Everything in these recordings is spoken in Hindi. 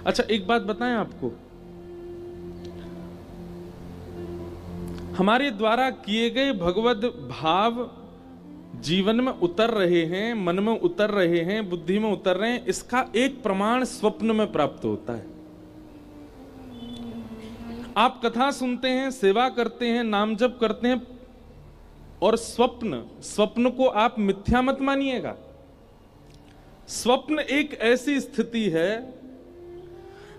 अच्छा एक बात बताएं आपको, हमारे द्वारा किए गए भगवद भाव जीवन में उतर रहे हैं, मन में उतर रहे हैं, बुद्धि में उतर रहे हैं, इसका एक प्रमाण स्वप्न में प्राप्त होता है। आप कथा सुनते हैं, सेवा करते हैं, नाम जप करते हैं, और स्वप्न को आप मिथ्या मत मानिएगा। स्वप्न एक ऐसी स्थिति है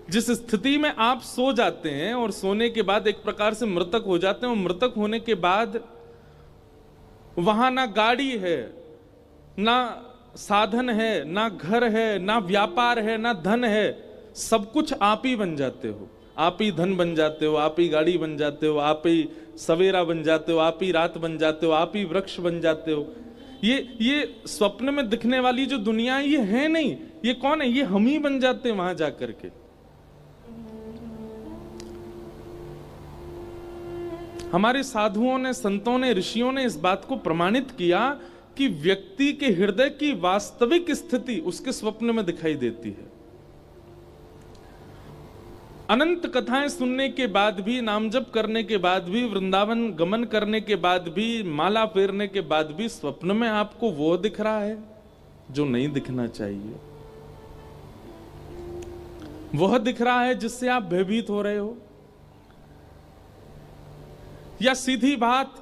जिस स्थिति में आप सो जाते हैं और सोने के बाद एक प्रकार से मृतक हो जाते हैं, और मृतक होने के बाद वहां ना गाड़ी है, ना साधन है, ना घर है, ना व्यापार है, ना धन है, सब कुछ आप ही बन जाते हो। आप ही धन बन जाते हो, आप ही गाड़ी बन जाते हो, आप ही सवेरा बन जाते हो, आप ही रात बन जाते हो, आप ही वृक्ष बन जाते हो। ये स्वप्न में दिखने वाली जो दुनिया है ये है नहीं, ये कौन है? ये हम ही बन जाते हैं वहां जाकर के। हमारे साधुओं ने, संतों ने, ऋषियों ने इस बात को प्रमाणित किया कि व्यक्ति के हृदय की वास्तविक स्थिति उसके स्वप्न में दिखाई देती है। अनंत कथाएं सुनने के बाद भी, नाम जप करने के बाद भी, वृंदावन गमन करने के बाद भी, माला फेरने के बाद भी स्वप्न में आपको वो दिख रहा है जो नहीं दिखना चाहिए। वह दिख रहा है जिससे आप भयभीत हो रहे हो। या सीधी बात,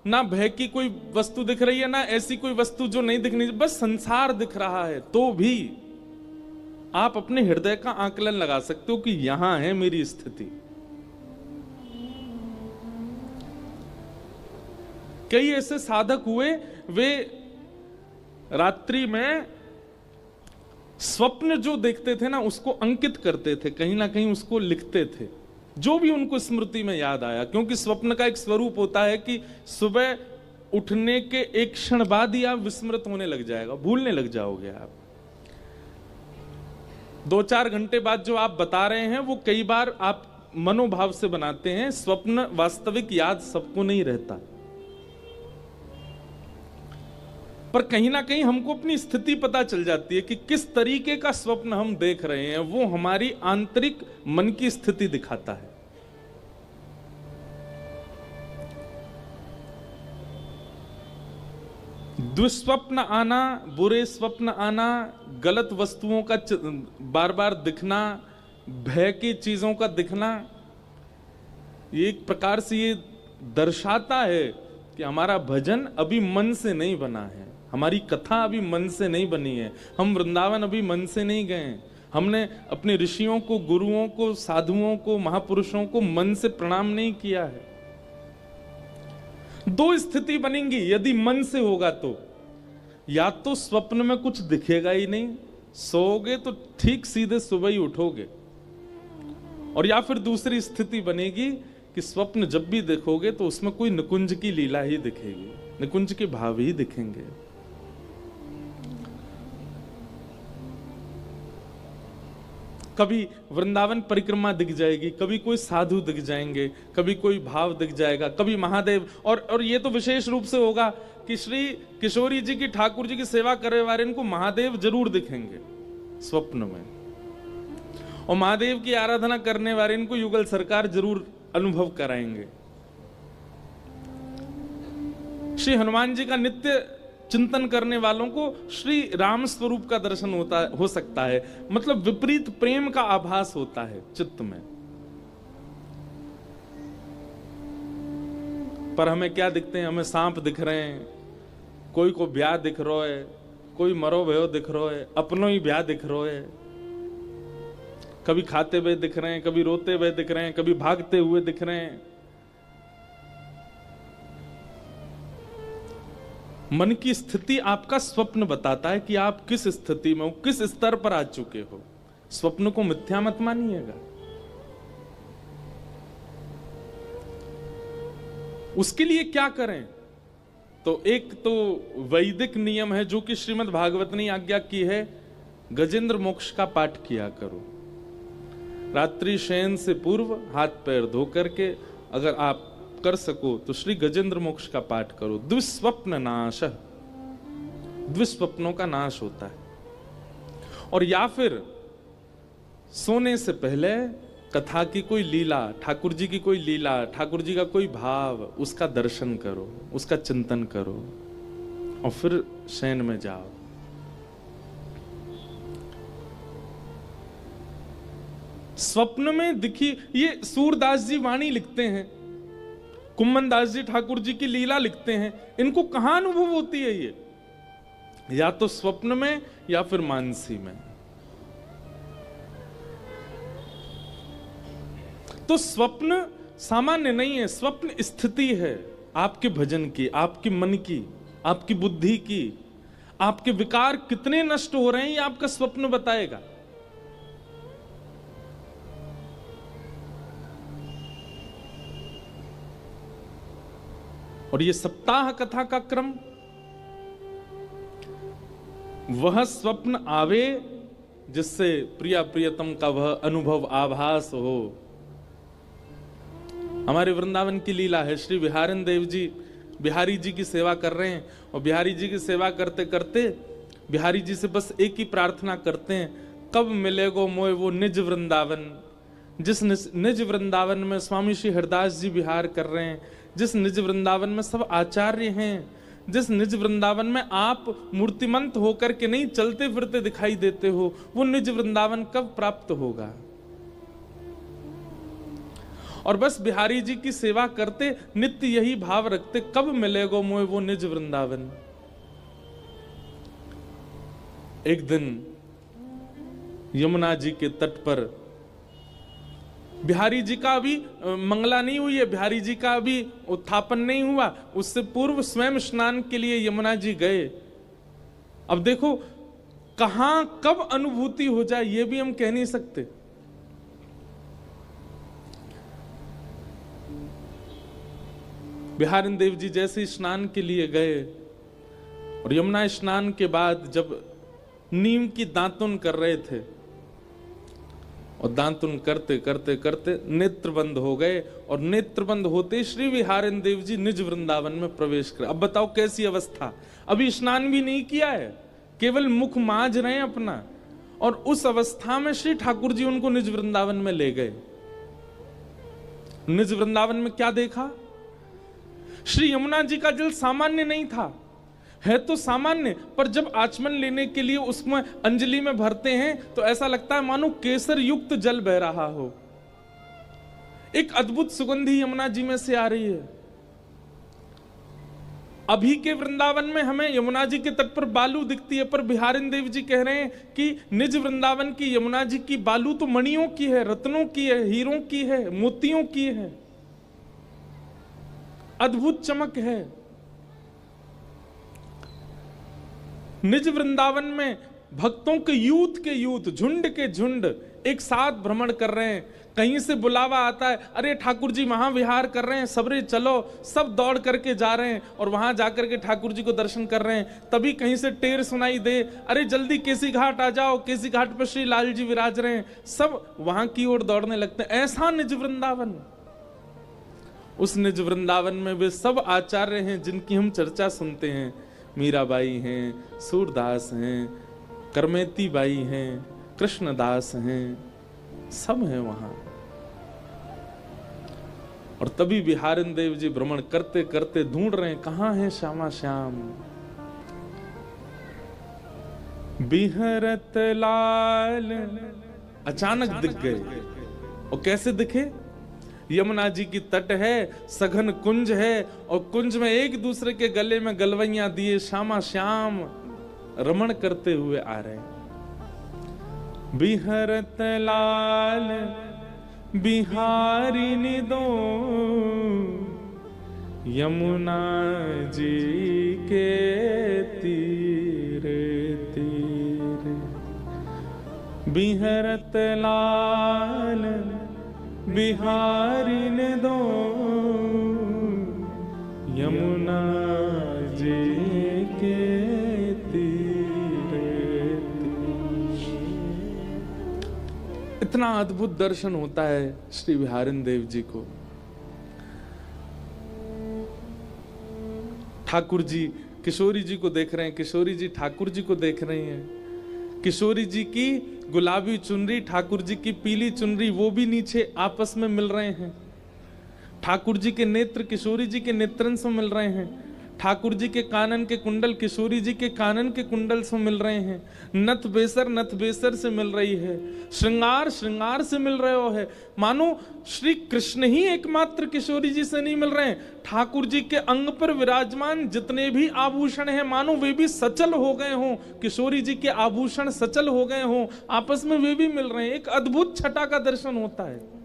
ना भय की कोई वस्तु दिख रही है, ना ऐसी कोई वस्तु जो नहीं दिखनी, बस संसार दिख रहा है, तो भी आप अपने हृदय का आकलन लगा सकते हो कि यहां है मेरी स्थिति। कई ऐसे साधक हुए, वे रात्रि में स्वप्न जो देखते थे ना उसको अंकित करते थे, कहीं ना कहीं उसको लिखते थे, जो भी उनको स्मृति में याद आया। क्योंकि स्वप्न का एक स्वरूप होता है कि सुबह उठने के एक क्षण बाद ही आप विस्मृत होने लग जाएगा, भूलने लग जाओगे आप। 2-4 घंटे बाद जो आप बता रहे हैं वो कई बार आप मनोभाव से बनाते हैं। स्वप्न वास्तविक याद सबको नहीं रहता, पर कहीं ना कहीं हमको अपनी स्थिति पता चल जाती है कि किस तरीके का स्वप्न हम देख रहे हैं। वो हमारी आंतरिक मन की स्थिति दिखाता है। दुष्स्वप्न आना, बुरे स्वप्न आना, गलत वस्तुओं का बार बार दिखना, भय की चीजों का दिखना, ये एक प्रकार से ये दर्शाता है कि हमारा भजन अभी मन से नहीं बना है, हमारी कथा अभी मन से नहीं बनी है, हम वृंदावन अभी मन से नहीं गए। हमने अपने ऋषियों को, गुरुओं को, साधुओं को, महापुरुषों को मन से प्रणाम नहीं किया है। दो स्थिति बनेंगी यदि मन से होगा तो, या तो स्वप्न में कुछ दिखेगा ही नहीं, सोओगे तो ठीक सीधे सुबह ही उठोगे, और या फिर दूसरी स्थिति बनेगी कि स्वप्न जब भी देखोगे तो उसमें कोई निकुंज की लीला ही दिखेगी, निकुंज के भाव ही दिखेंगे। कभी वृंदावन परिक्रमा दिख जाएगी, कभी कोई साधु दिख जाएंगे, कभी कोई भाव दिख जाएगा, कभी महादेव, और ये तो विशेष रूप से होगा कि श्री किशोरी जी की, ठाकुर जी की सेवा करने वाले इनको महादेव जरूर दिखेंगे स्वप्न में, और महादेव की आराधना करने वाले इनको युगल सरकार जरूर अनुभव कराएंगे। श्री हनुमान जी का नित्य चिंतन करने वालों को श्री राम स्वरूप का दर्शन हो सकता है, मतलब विपरीत प्रेम का आभास होता है चित्त में। पर हमें क्या दिखते हैं? हमें सांप दिख रहे हैं, कोई को ब्याह दिख रहा है, कोई मरो भयो दिख रहा है, अपनों ही ब्याह दिख रहा है, कभी खाते हुए दिख रहे हैं, कभी रोते हुए दिख रहे हैं, कभी भागते हुए दिख रहे हैं। मन की स्थिति आपका स्वप्न बताता है कि आप किस स्थिति में हो, किस स्तर पर आ चुके हो। स्वप्न को मिथ्या मत मानिएगा। उसके लिए क्या करें? तो एक तो वैदिक नियम है जो कि श्रीमद् भागवत ने आज्ञा की है, गजेंद्र मोक्ष का पाठ किया करो। रात्रि शयन से पूर्व हाथ पैर धो करके अगर आप कर सको तो श्री गजेंद्र मोक्ष का पाठ करो। दुष्स्वप्न नाश, दुष्स्वप्नों का नाश होता है। और या फिर सोने से पहले कथा की कोई लीला, ठाकुर जी की कोई लीला, ठाकुर जी का कोई भाव, उसका दर्शन करो, उसका चिंतन करो और फिर शयन में जाओ। स्वप्न में दिखी, ये सूरदास जी वाणी लिखते हैं, कुम्मन दास जी ठाकुर जी की लीला लिखते हैं। इनको कहां अनुभव होती है ये? या तो स्वप्न में या फिर मानसी में। तो स्वप्न सामान्य नहीं है, स्वप्न स्थिति है आपके भजन की, आपके मन की, आपकी बुद्धि की। आपके विकार कितने नष्ट हो रहे हैं ये आपका स्वप्न बताएगा। और ये सप्ताह कथा का क्रम, वह स्वप्न आवे जिससे प्रिया प्रियतम का वह अनुभव आभास हो। हमारे वृंदावन की लीला है, श्री बिहारिन देव जी बिहारी जी की सेवा कर रहे हैं और बिहारी जी की सेवा करते करते बिहारी जी से बस एक ही प्रार्थना करते हैं, कब मिलेगो मोय वो निज वृंदावन। जिस निज वृंदावन में स्वामी श्री हरदास जी विहार कर रहे हैं, जिस निज वृंदावन में सब आचार्य हैं, जिस निज वृंदावन में आप मूर्तिमंत होकर के नहीं चलते फिरते दिखाई देते हो, वो निज वृंदावन कब प्राप्त होगा। और बस बिहारी जी की सेवा करते नित्य यही भाव रखते, कब मिलेगो मोय वो निज वृंदावन। एक दिन यमुना जी के तट पर बिहारी जी का अभी मंगला नहीं हुई है, बिहारी जी का अभी उत्थापन नहीं हुआ, उससे पूर्व स्वयं स्नान के लिए यमुना जी गए। अब देखो कहां कब अनुभूति हो जाए ये भी हम कह नहीं सकते। बिहारिन देव जी जैसे स्नान के लिए गए और यमुना स्नान के बाद जब नीम की दातुन कर रहे थे और दातुन करते करते करते नेत्र बंद हो गए और नेत्र बंद होते श्री बिहारिन देव जी निज वृंदावन में प्रवेश कर। अब बताओ कैसी अवस्था, अभी स्नान भी नहीं किया है, केवल मुख मांझ रहे हैं अपना, और उस अवस्था में श्री ठाकुर जी उनको निज वृंदावन में ले गए। निज वृंदावन में क्या देखा? श्री यमुना जी का जल सामान्य नहीं था, है तो सामान्य, पर जब आचमन लेने के लिए उसमें अंजलि में भरते हैं तो ऐसा लगता है मानो केसर युक्त जल बह रहा हो। एक अद्भुत सुगंधी यमुना जी में से आ रही है। अभी के वृंदावन में हमें यमुना जी के तट पर बालू दिखती है, पर बिहारिन देव जी कह रहे हैं कि निज वृंदावन की यमुना जी की बालू तो मणियों की है, रत्नों की है, हीरों की है, मोतियों की है, अद्भुत चमक है। निज वृंदावन में भक्तों के यूथ झुंड के झुंड एक साथ भ्रमण कर रहे हैं। कहीं से बुलावा आता है, अरे ठाकुर जी वहां विहार कर रहे हैं, सबरे चलो, सब दौड़ करके जा रहे हैं और वहां जाकर के ठाकुर जी को दर्शन कर रहे हैं। तभी कहीं से टेर सुनाई दे, अरे जल्दी केसी घाट आ जाओ, केसी घाट पर श्री लाल जी विराज रहे हैं, सब वहां की ओर दौड़ने लगते हैं। ऐसा निज वृंदावन, उस निज वृंदावन में वे सब आचार्य हैं जिनकी हम चर्चा सुनते हैं। मीराबाई हैं, सूरदास हैं, करमेती बाई हैं, कृष्णदास हैं, सब हैं वहां। और तभी बिहारिन देव जी भ्रमण करते करते ढूंढ रहे हैं, कहां है श्यामा श्याम। बिहरत लाल अचानक दिख गए। और कैसे दिखे? यमुना जी की तट है, सघन कुंज है और कुंज में एक दूसरे के गले में गलवैया दिए श्यामा श्याम रमण करते हुए आ रहे हैं। बिहरत लाल बिहारिनी दो यमुना जी के तीरे तीरे। बिहरत लाल बिहारिन दो यमुना जी के तीरे तीरे। इतना अद्भुत दर्शन होता है श्री बिहारिन देव जी को। ठाकुर जी किशोरी जी को देख रहे हैं, किशोरी जी ठाकुर जी को देख रही हैं। किशोरी जी की गुलाबी चुनरी, ठाकुर जी की पीली चुनरी, वो भी नीचे आपस में मिल रहे हैं। ठाकुर जी के नेत्र किशोरी जी के नेत्रन से मिल रहे हैं। ठाकुर जी के कानन के कुंडल किशोरी जी के कानन के कुंडल से मिल रहे हैं। नथ बेसर से मिल रही है। श्रृंगार श्रृंगार से मिल रहे हो है। मानो श्री कृष्ण ही एकमात्र किशोरी जी से नहीं मिल रहे हैं, ठाकुर जी के अंग पर विराजमान जितने भी आभूषण हैं मानो वे भी सचल हो गए हों, किशोरी जी के आभूषण सचल हो गए हों, आपस में वे भी मिल रहे हैं। एक अद्भुत छटा का दर्शन होता है।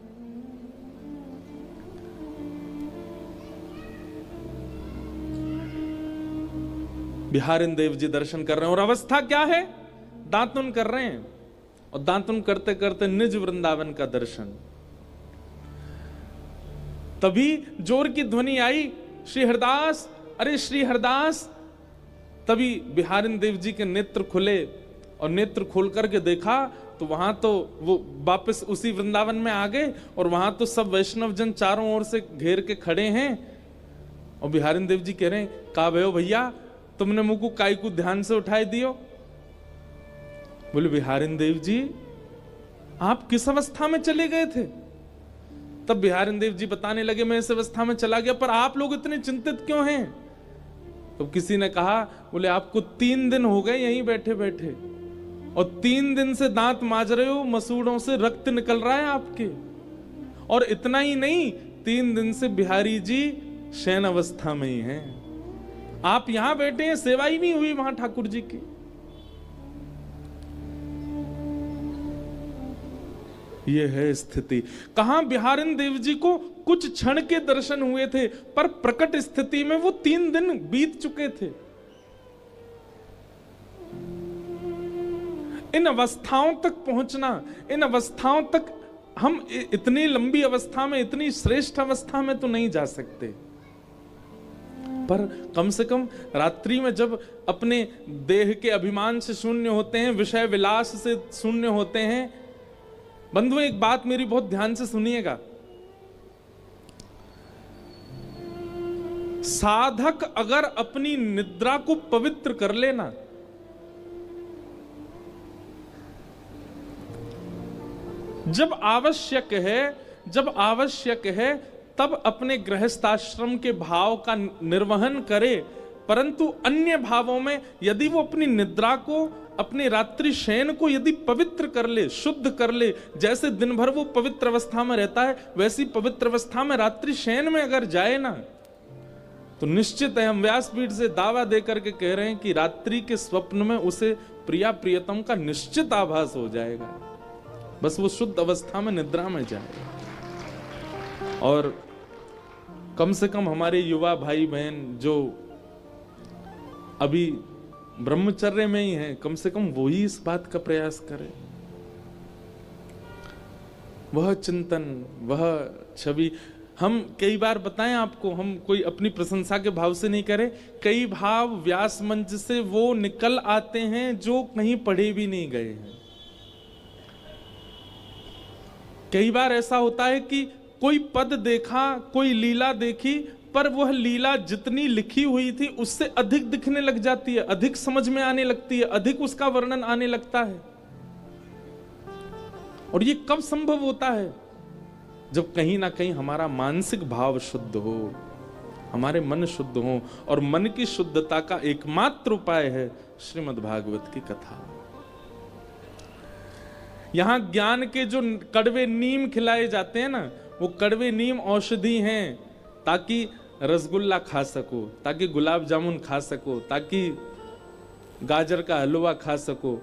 बिहारिन देव जी दर्शन कर रहे हैं और अवस्था क्या है, दांतुन कर रहे हैं और दांतुन करते करते निज वृंदावन का दर्शन। तभी जोर की ध्वनि आई, श्री हरदास, अरे श्री हरदास। तभी बिहारिन देव जी के नेत्र खुले और नेत्र खोल करके देखा तो वहां तो वो वापस उसी वृंदावन में आ गए और वहां तो सब वैष्णव जन चारों ओर से घेर के खड़े हैं। और बिहारिन देव जी कह रहे हैं, का भयो भैया, तुमने मुंह को काई को ध्यान से उठाई दियो। बोले, बिहारिन देव जी आप किस अवस्था में चले गए थे? तब बिहारिन देव जी बताने लगे, मैं इस अवस्था में चला गया, पर आप लोग इतने चिंतित क्यों हैं? तो किसी ने कहा, बोले आपको 3 दिन हो गए यहीं बैठे बैठे और 3 दिन से दांत मांज रहे हो, मसूड़ों से रक्त निकल रहा है आपके। और इतना ही नहीं, 3 दिन से बिहारी जी शयन अवस्था में ही हैं। आप यहां बैठे हैं, सेवा ही नहीं हुई वहां ठाकुर जी की। यह है स्थिति। कहां बिहारिन देव जी को कुछ क्षण के दर्शन हुए थे, पर प्रकट स्थिति में वो 3 दिन बीत चुके थे। इन अवस्थाओं तक पहुंचना, इन अवस्थाओं तक हम इतनी लंबी अवस्था में, इतनी श्रेष्ठ अवस्था में तो नहीं जा सकते, पर कम से कम रात्रि में जब अपने देह के अभिमान से शून्य होते हैं, विषय विलास से शून्य होते हैं। बंधुओं, एक बात मेरी बहुत ध्यान से सुनिएगा। साधक अगर अपनी निद्रा को पवित्र कर लेना, जब आवश्यक है तब अपने गृहस्थाश्रम के भाव का निर्वहन करे, परंतु अन्य भावों में यदि वो अपनी निद्रा को, अपने रात्रि शयन को यदि पवित्र कर ले, शुद्ध कर ले, जैसे दिन भर वो पवित्र अवस्था में रहता है वैसी पवित्र अवस्था में रात्रि शयन में अगर जाए ना, तो निश्चित है, हम व्यासपीठ से दावा देकर के कह रहे हैं कि रात्रि के स्वप्न में उसे प्रिया प्रियतम का निश्चित आभास हो जाएगा। बस वो शुद्ध अवस्था में निद्रा में जाए। और कम से कम हमारे युवा भाई बहन जो अभी ब्रह्मचर्य में ही हैं, कम से कम वो ही इस बात का प्रयास करें। वह चिंतन, वह छवि, हम कई बार बताएं आपको, हम कोई अपनी प्रशंसा के भाव से नहीं करें, कई भाव व्यास मंच से वो निकल आते हैं जो कहीं पढ़े भी नहीं गए हैं। कई बार ऐसा होता है कि कोई पद देखा, कोई लीला देखी, पर वह लीला जितनी लिखी हुई थी उससे अधिक दिखने लग जाती है, अधिक समझ में आने लगती है, अधिक उसका वर्णन आने लगता है। और ये कब संभव होता है? जब कहीं ना कहीं हमारा मानसिक भाव शुद्ध हो, हमारे मन शुद्ध हो। और मन की शुद्धता का एकमात्र उपाय है श्रीमद् भागवत की कथा। यहां ज्ञान के जो कड़वे नीम खिलाए जाते हैं ना, वो कड़वे नीम औषधि हैं, ताकि रसगुल्ला खा सको, ताकि गुलाब जामुन खा सको, ताकि गाजर का हलवा खा सको।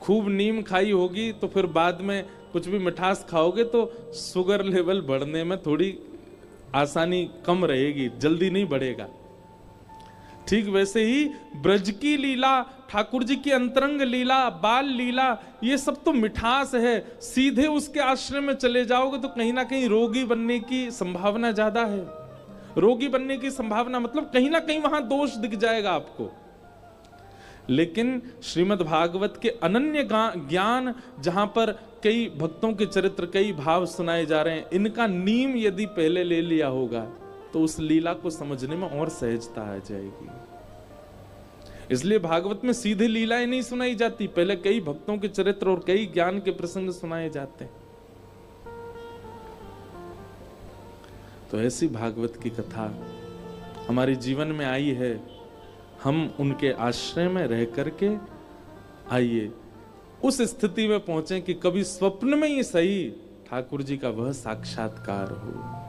खूब नीम खाई होगी तो फिर बाद में कुछ भी मिठास खाओगे तो शुगर लेवल बढ़ने में थोड़ी आसानी कम रहेगी, जल्दी नहीं बढ़ेगा। ठीक वैसे ही ब्रज की लीला, ठाकुर जी की अंतरंग लीला, बाल लीला, ये सब तो मिठास है। सीधे उसके आश्रम में चले जाओगे तो कहीं ना कहीं रोगी बनने की संभावना ज्यादा है। रोगी बनने की संभावना मतलब कहीं ना कहीं वहां दोष दिख जाएगा आपको। लेकिन श्रीमद् भागवत के अनन्य ज्ञान, जहां पर कई भक्तों के चरित्र, कई भाव सुनाए जा रहे हैं, इनका नीम यदि पहले ले लिया होगा तो उस लीला को समझने में और सहजता आ जाएगी। इसलिए भागवत में सीधे लीलाएं नहीं सुनाई जाती, पहले कई भक्तों के चरित्र और कई ज्ञान के प्रसंग सुनाए जाते हैं। तो ऐसी भागवत की कथा हमारे जीवन में आई है, हम उनके आश्रय में रह करके आइए उस स्थिति में पहुंचे कि कभी स्वप्न में ही सही ठाकुर जी का वह साक्षात्कार हो।